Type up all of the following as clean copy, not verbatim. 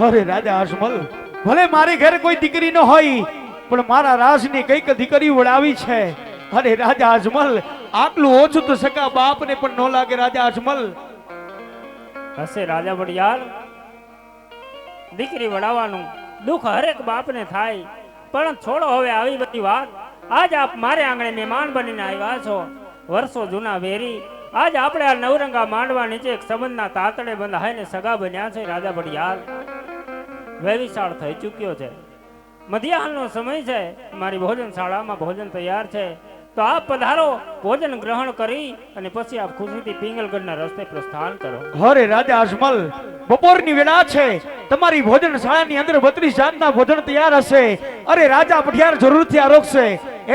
અરે રાજા અજમલ, ભલે મારી ઘરે કોઈ દીકરી ન હોય, પણ મારા રાજની કઈક દીકરી વડાવી છે. અરે રાજા અજમલ, આટલું ઓછું તો સગા બાપને પણ ન લાગે રાજા અજમલ. હશે રાજા વડિયાર, દીકરી વડાવવાનું દુઃખ હરેક બાપને થાય, પણ છોડો હવે આવી બધી વાત. આજ આપ મારે આંગણે મહેમાન બનીને આવ્યા છો, વર્ષો જૂના વેરી. આજ આપણે આ નવરંગા માંડવા નીચે એક સંબંધના તાતડે બંધાઈને સગા બન્યા છે રાજા વડિયાર. વેવિશાળ થઈ ચૂક્યો છે, મધ્યાહનનો સમય છે, મારી ભોજનશાળામાં ભોજન તૈયાર છે, તો આપ પધારો, ભોજન ગ્રહણ કરી અને પછી આપ ખુશીથી પિંગલગઢના રસ્તે પ્રસ્થાન કરો. અરે રાજા અજમલ, બપોરની વેળા છે, તમારી ભોજનશાળાની અંદર 32 જાતના ભોજન તૈયાર હશે. અરે રાજા પઠિયાર જરૂરથી આરોગશે.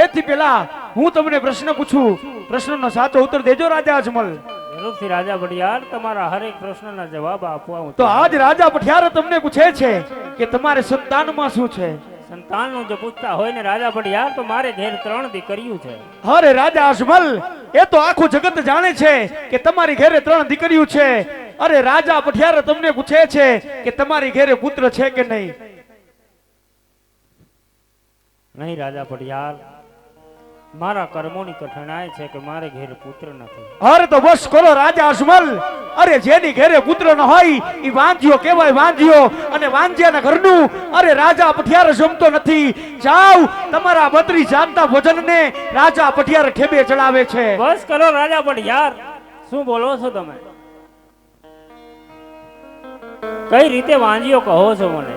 એથી પહેલા હું તમને પ્રશ્ન પૂછું, પ્રશ્નનો સાચો ઉત્તર દેજો રાજા અજમલ. જરૂરથી રાજા વડિયાર, તમારા હરેક પ્રશ્નના જવાબ આપવા હું તો આજ રાજા પઠિયાર તમને પૂછે છે કે તમારે સંતાનમાં શું છે? સંતાનનું જો પૂછતા હોય ને રાજા વડિયાર, તો મારે ઘેર 3 દીકરીઓ છે. અરે રાજા અજમલ, એ તો આખું જગત જાણે છે કે તમારી ઘરે 3 દીકરીઓ છે. અરે રાજા પઠિયાર તમને પૂછે છે કે તમારી ઘરે પુત્ર છે કે નહીં? નહીં રાજા વડિયાર, મારા કર્મોની કઠણાઈ છે કે મારે ઘેર પુત્ર નથી. અરે તો બસ કરો રાજા અજમલ. અરે જેની ઘરે પુત્ર ન હોય એ વાંજ્યો કહેવાય, વાંજ્યો. અને વાંજ્યાના ઘરનું અરે રાજા પઠિયાર જમતો નથી. જાવ, તમારા 32 જાતના ભોજનને રાજા પઠિયાર ઠેબે ચડાવે છે. બસ કરો રાજા વડિયાર, શું બોલો છો તમે? કઈ રીતે વાંજ્યો કહો છો મને?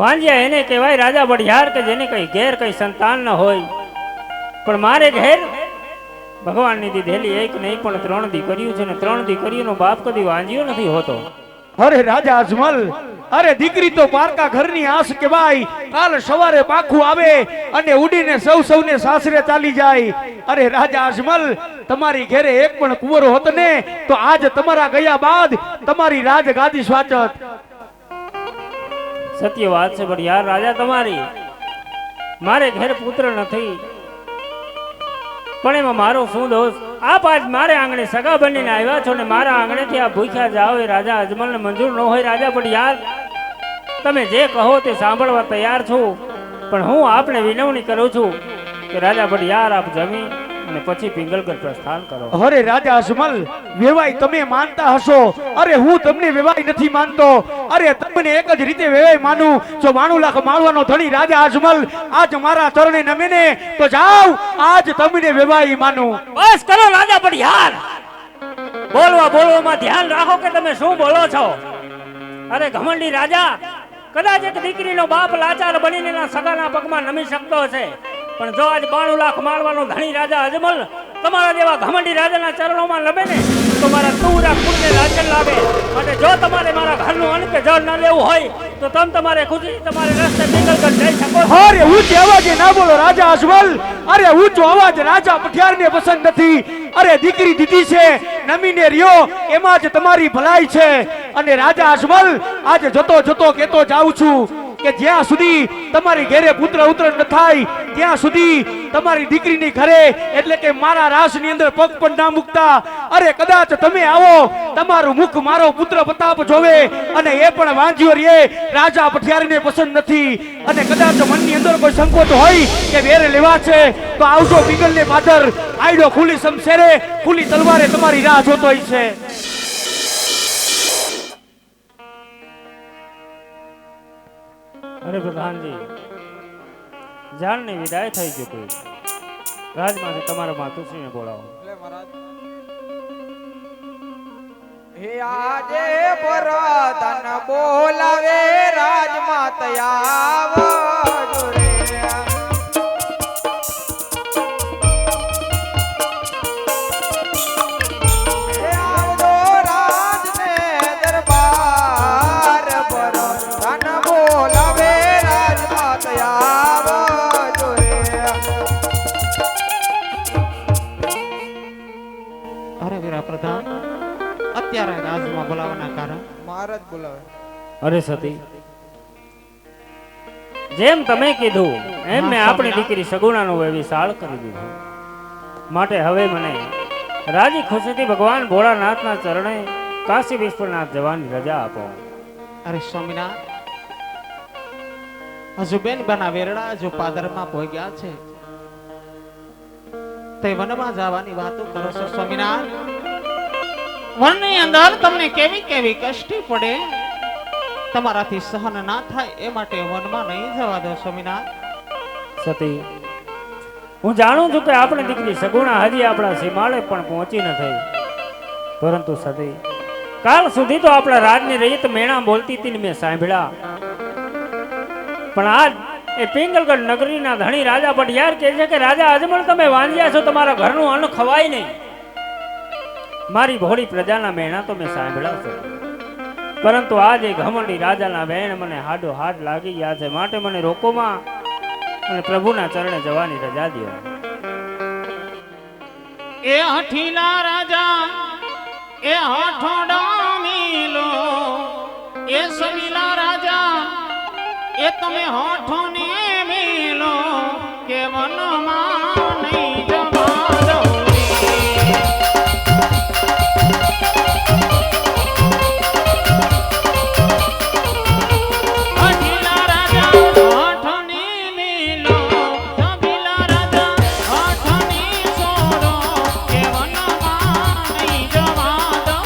વાંજ્યા એને કહેવાય રાજા વડિયાર કે જેને કઈ ઘેર કઈ સંતાન ન હોય. પણ મારે ઘેર ભગવાનની દીધેલી એક નહીં પણ 3 દીકરીઓ છે, ને 3 દીકરીઓનો બાપ કદી વાંજ્યો નથી હોતો. અરે રાજા અજમલ, અરે દીકરી તો પારકા ઘરની આસ કહેવાય. કાલ સવારે પાખું આવે અને ઉડીને સૌને સાસરે ચાલી જાય. અરે રાજા અજમલ, તમારી ઘરે એક પણ કુંવરો હોત ને તો આજ તમારા ગયા બાદ તમારી રાજગાદી સ્વાચત. સત્ય વાત છે વડિયાર રાજા તમારી, મારે ઘેર પુત્ર નથી, પણ એમાં મારો શું દોષ? આપ આજ મારે આંગણે સગા બનીને આવ્યા છો ને મારા આંગણેથી આ ભૂખ્યા જાઓ એ રાજા અજમલને મંજૂર ન હોય. રાજા વડિયાર, તમે જે કહો તે સાંભળવા તૈયાર છું, પણ હું આપને વિનવણી કરું છું કે રાજા વડિયાર આપ જમી અને પછી પિંગલગઢ પ્રસ્થાન કરો. અરે રાજા અજમલ, વેવાઈ તમે માનતા હશો, અરે હું તમને વેવાઈ નથી માનતો. અરે તમને એક જ રીતે વેવાઈ માનું. જો 92 લાખ માળવાનો ધણી રાજા અજમલ આજ મારા ચરણે નમે ને તો જાવ, આજ તમને વેવાઈ માનું. બસ કરો રાજા વડિયાર, બોલવામાં ધ્યાન રાખો કે તમે શું બોલો છો. અરે ઘમંડી રાજા, કદાચ એક દીકરીનો બાપ લાચાર બનીને એના સગાના પગમાં નમી શકતો હશે, પણ જો આજ 92 લાખ માળવાનો ધણી રાજા અજમલ તમારા જેવા ઘમંડી રાજાના ચરણોમાં નમે ને તો મારા તુરા કુળને લાચન લાગે. માટે જો તમારે મારા ઘરનું અન્ન કે જળ ન લેવું હોય તો તમારે ખુશી તમારે રસ્તે પિંગલગઢ જઈ શકો. અરે ઊંચી અવાજે ના બોલો રાજા અજમલ. અરે ઊંચો અવાજ રાજા પઠિયારને પસંદ નથી. અરે દીકરી દીધી છે, નમીને રહ્યો, એમાં જ તમારી ભલાઈ છે. અને રાજા અજમલ, આજે જતો કહેતો જાઉં છું કે જ્યાં સુધી તમારી ઘરે પુત્ર ઉત્તર ન થાય ત્યાં સુધી તમારી દીકરીની ઘરે એટલે કે મારા રાસની અંદર પગ પણ ના મૂકતા. અરે કદાચ તમે આવો, તમારું મુખ મારો પુત્ર પ્રતાપ જોવે અને એ પણ વાંજ્યો રે રાજા પઠિયારને પસંદ નથી. અને કદાચ મનની અંદર કોઈ સંકોચ હોય કે વેર લેવા છે તો આવજો પિંગલને પાછળ. આયડો ખુલ્લી શમશેરે ખુલ્લી તલવારે તમારી રાહ જોતો હોય છે. અરે પ્રધાનજી, જાનની વિદાય થઈ ચૂકી, રાજમાંથી તમારા માતુશ્રીને બોલાવો. હે આજે પરતન બોલાવે રાજમાત આવજો રે. અત્યારે રાજમાં બોલાવવાના કારણ મહારાજ બોલાવે. અરે સતી, જેમ તમે કીધું એમ મેં આપણી દીકરી સગુણાનો વિશાળ કરી દીધો. માટે હવે મને રાજી ખુશીથી ભગવાન ભોળાનાથના ચરણે કાશી વિશ્વનાથ જવાની રજા આપો. અરે સ્વામિનાથ, હજુ બેન બના વેરડા હજુ પાદરમાં પહોંચ્યા છે તે વનમાં જવાની વાતો કરો છો સ્વામિનાથ? વનની અંદર તમને કેવી કેવી કષ્ટી પડે, તમારાથી સહન ના થાય એ માટે વનમાં નહીં જવા દો સ્વામિનાથ. સતી, હું જાણું છું કે આપણી દીકરી સગુણા હજી આપણા સીમાડે પણ પહોંચી નથી, પરંતુ સતી, કાલ સુધી તો આપણા રાજની રહીત મેણા બોલતી હતી ને મેં સાંભળ્યા, પણ આજ એ પિંગલગઢ નગરીના ધણી રાજા પટિયાર કહે છે કે રાજા અજમલ તમે વાંજ્યા છો, તમારા ઘરનું અન્ન ખવાય નહીં. મારી ભોળી પ્રજાના મેણા તો મેં સાંભળ્યા છે, પરંતુ આજ એ ઘમંડી રાજાના વેણ મને હાડો હાડ લાગી ગયા છે, માટે મને રોકોમાં અને પ્રભુના ચરણે જવાની રજા દો. એ હઠીલા રાજા એ હઠોડા મિલો, એ સમીલા રાજા એ તમે હોઠો ને મિલો, કે વનમાં નહીં જવા દઉં. હઠીલા રાજા હોઠો ને મિલો, સમીલા રાજા હોઠો ને છોડો, કે વનમાં નહીં જવા દઉં.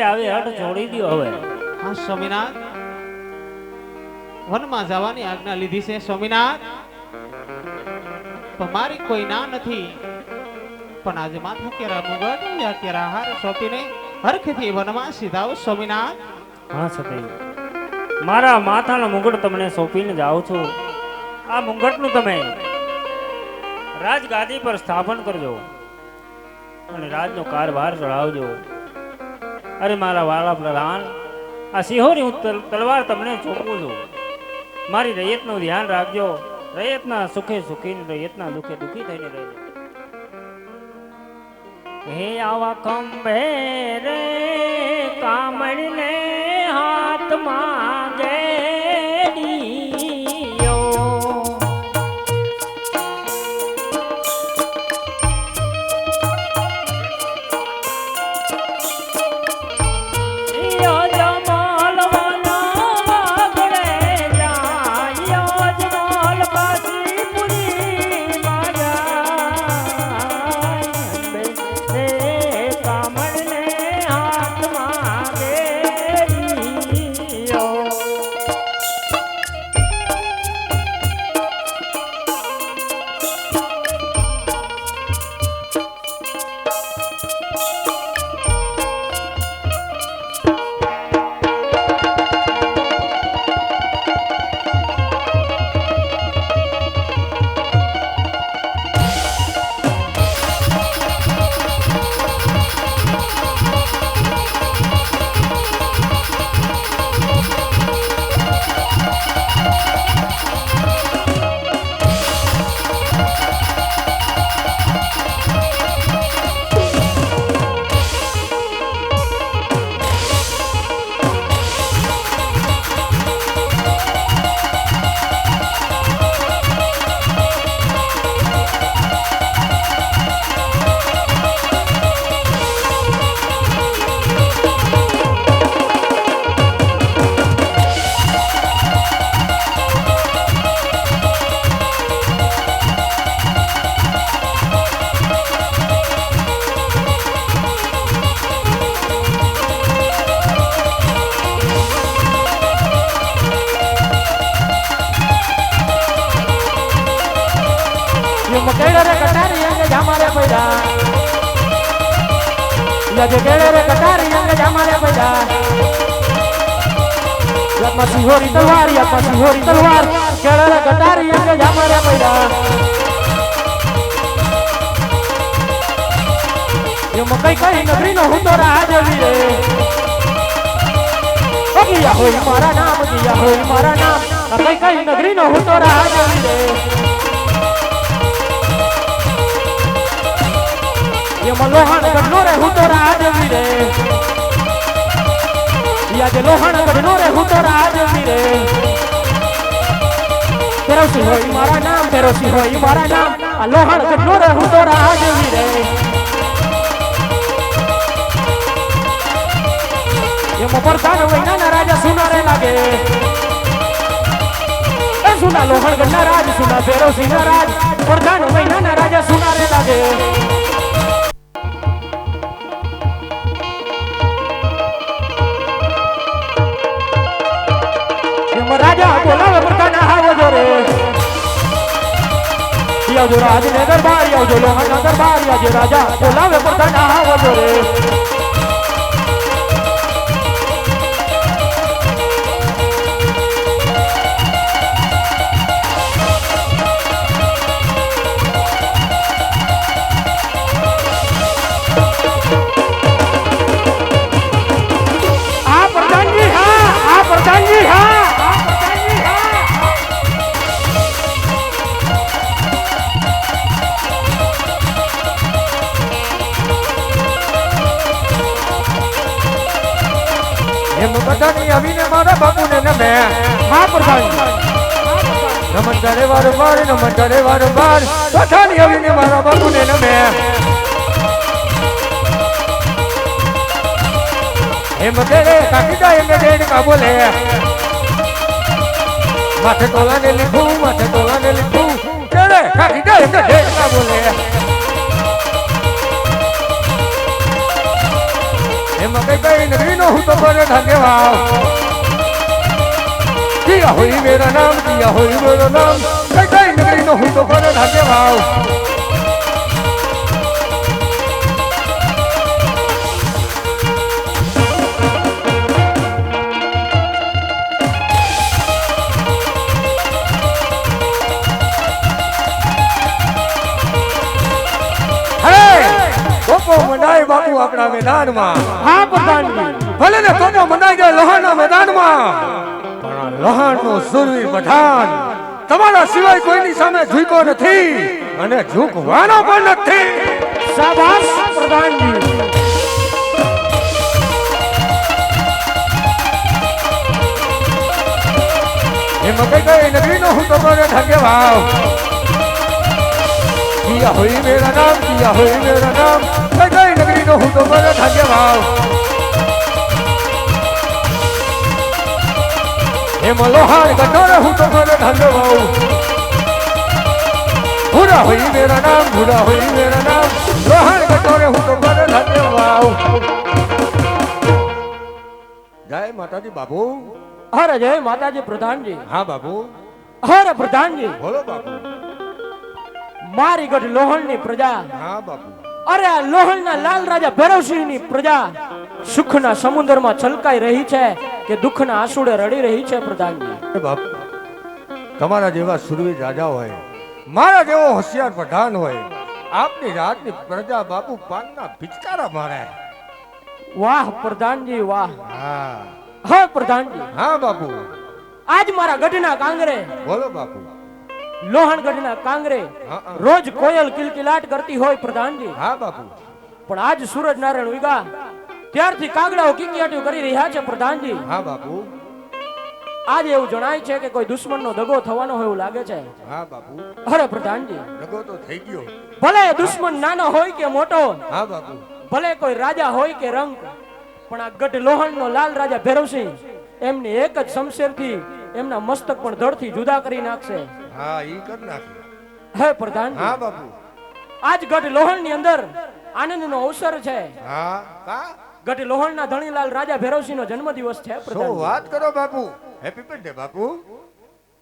આવી હટ છોડી દો હવે. હા સ્વામિનાથ, વનમાં જવાની આજ્ઞા લીધી છે સ્વામિનાથ, પણ મારી કોઈ ના નથી. પણ આજે માથા કેરા મુગટ યા કેરા હાર સોંપીને હરખેથી વનમાં સીધાઓ સ્વામિનાથ. હા સતી, મારા માથાનો મુગટ તમને સોંપીને જાઉં છું. આ મુગટનું તમે રાજગાદી પર સ્થાપન કરજો અને રાજનો કારભાર ચડાવજો. અરે મારા વાલા પ્રધાન, આ સિંહોની હું તલવાર તમને ચોપું છું. મારી રૈયતનું ધ્યાન રાખજો. રૈયતના સુખે સુખી, રૈયતના દુખે દુખી થઈને રહેજો. હે આવા ખંભે રે કામળને હાથમાં ગેડીયો, એ યજે કેળે રે કટારી અંગે જામારે પૈડા યાતમાં સિંહોરી તલવાર યાતમાં સિંહોરી તલવાર કેળે રે કટારી અંગે જામારે પૈડા એમાં કઈ કઈ નગરીનો હું તો રાજ વીરે ગયા હોય મારા નામ ગયા હોય મારા નામ કઈ કઈ નગરીનો હું તો રાજ વીરે એમાં લોહાણ ગઢનો રે હું તો રાજ વીરે યાદ લોહાણ ગઢનો રે હું તો રાજ વીરે પેરોસી હોય મારા નામ પેરોસી હોય મારા નામ આ લોહાણ ગઢનો રે હું તો રાજ વીરે એમાં પરસાન વૈનાના રાજા સુનારે લાગે એ સુના લોહણ ગઢના રાજ સુના પેરોસીના રાજ પરસાન વૈનાના રાજા સુનારે લાગે એમાં રાજા બોલાવે પરસાના આવો જો રે આવજો રાજને દરબાર આવજો લોહણના દરબાર આવજો રાજા બોલાવે પરસાના આવો જો રે પ્રધાનજી હા એમ બધાની આવીને મારા બાપુને નમે હા પ્રધાનજી નમન કરે વારંવાર નમન કરે વારંવાર બધાની આવીને મારા બાપુને નમે એમ તેરે કાકીદા એમ દેડ કા બોલે માથે તોલાને લીધું તેરે કાકીદા એમ દેડ કા બોલે એમ કઈ કઈ નગરીનો હું તો બરે ઢાકે વાવ દિયા હોય મેરા નામ કઈ કઈ નગરીનો હું તો બરે ઢાકે વાવ મંડાય બાપુ આપણા મેદાનમાં હા પ્રધાનજી ભલે ને તોપો મંડાઈ જાય લોહાણના મેદાનમાં પણ લોહાણનો સુરવીર પઠાણ તમારા સિવાય કોઈની સામે ઝૂક્યો નથી અને ઝૂકવાનો પણ નથી શાબાશ પ્રધાનજી એમાં કઈ કઈ નગરીનો હું તો બરે ઢાકે વાવ किया हुई मेरा नाम कई कई नगरी नो हूँ तो बड़ा ढाके भाव एम लोहार गटोरे हूँ तो बड़ा ढाके भाव भूरा हुई मेरा नाम लोहार गटोरे हूँ तो बड़ा ढाके भाव जय माता जी बाबू अरे जय माता जी प्रधान जी हाँ बाबू अरे प्रधान जी बोलो बाबू मारी गढ़ लोहणनी प्रजा हाँ बापू अरे आ लोहणना लाल राजा भैरवसिंहनी प्रजा सुखना समुद्रमा छलकाई रही छे के दुखना आंसुडे रड़ी रही छे प्रधानजी बापू तमारा जेवा सुरवीर राजा होय मारा जेवो होशियार प्रधान होय आपनी राजनी प्रजा बापू पानना भिचकारा मारे वाह प्रधानजी वाह हाँ हाँ प्रधानजी हाँ बापू आज मारा गढ़ना कांगरे बोलो बापू लोहणगढ़ना कांगरे रोज कोयल किलकिलाट करती होय प्रधानजी हाँ बापू पण आज सूरज नारायण उगा त्यारथी कागड़ाओ किकियाटियो करी रह्या छे प्रधानजी हाँ बापू आज एवुं जणाय छे के कोई दुश्मननो दगो थवानो होय एवुं लागे छे हाँ बापू अरे प्रधानजी दगो तो थई गयो भले दुश्मन नानो होय के मोटो हाँ बापू भले कोई राजा होय के रंग पण आ गढ़ लोहणनो लाल राजा भैरवसिंह एमने एक ज शमशेरथी एमना मस्तक पण धड़थी जुदा करी नाखशे हाँ ई कर नाखे हे प्रधान हाँ बापू आज गढ़ लोहणनी अंदर आनंदनो अवसर छे हाँ का गढ़ लोहणना धણીલાલ राजा भैरवसिंहનો जन्मदिवस छे प्रधान શું વાત કરો બાપુ હેપી બર્થડે બાપુ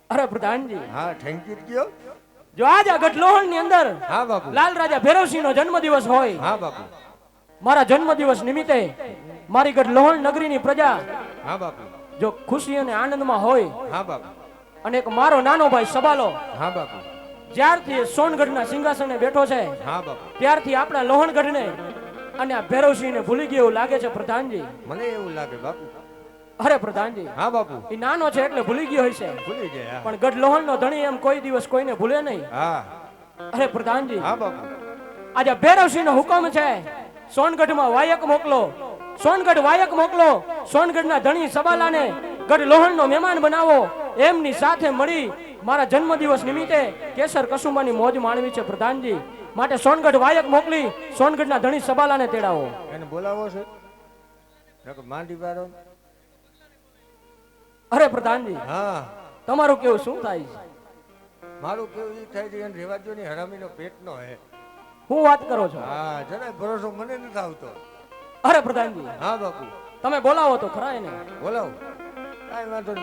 અરે પ્રધાનજી હા થેન્ક યુ કયો જો આજ આ ગઢ લોહણની અંદર હા બાપુ લાલ રાજા ભૈરવસિંહનો જન્મદિવસ હોય હા બાપુ મારા જન્મદિવસ નિમિત્તે મારી ગઢ લોહણ નગરીની પ્રજા હા બાપુ જો ખુશી અને આનંદમાં હોય હા બાપુ અને એક મારો નાનો ભાઈ સબાલો હા બાપુ જ્યારથી એ સોનગઢના સિંહાસને બેઠો છે હા બાપુ ત્યારથી આપણા લોહણગઢને અને આ ભૈરવસિંહને ભૂલી ગયો એવું લાગે છે પ્રધાનજી. મને એવું લાગે બાપુ. અરે પ્રધાનજી, હા બાપુ એ નાનો છે એટલે ભૂલી ગયો હશે, ભૂલી ગયા. પણ ગઢ લોહણનો ધણી એમ કોઈ દિવસ કોઈને ભૂલે નહીં. હા અરે પ્રધાનજી, હા બાપુ આજે ભૈરવસિંહનો હુકમ છે, સોનગઢમાં વાયક મોકલો, સોનગઢ વાયક મોકલો, સોનગઢના ધણી સબાલાને ગઢ લોહણનો મહેમાન બનાવો, એમની સાથે મળી મારા જન્મદિવસ નિમિત્તે કેસર કસુંબાની મોજ માણવી છે પ્રધાનજી. માટે સોનગઢ વાયક મોકલી સોનગઢના ધણી સબાલાને તેડાવો. એને બોલાવો છે નકર માંડી પાડો. અરે પ્રધાનજી, હા તમારું કેવું શું થાય છે? મારું કેવું ઈ થાય છે એને રેવા દ્યો ને, હરામીનો પેટનો હે. હું વાત કરો છો? હા જરાય ભરોસો મને નથી આવતો. અરે પ્રધાનજી, હા બાપુ તમે બોલાવો તો ખરા એને. બોલાવો, કાંઈ વાંધો નહીં.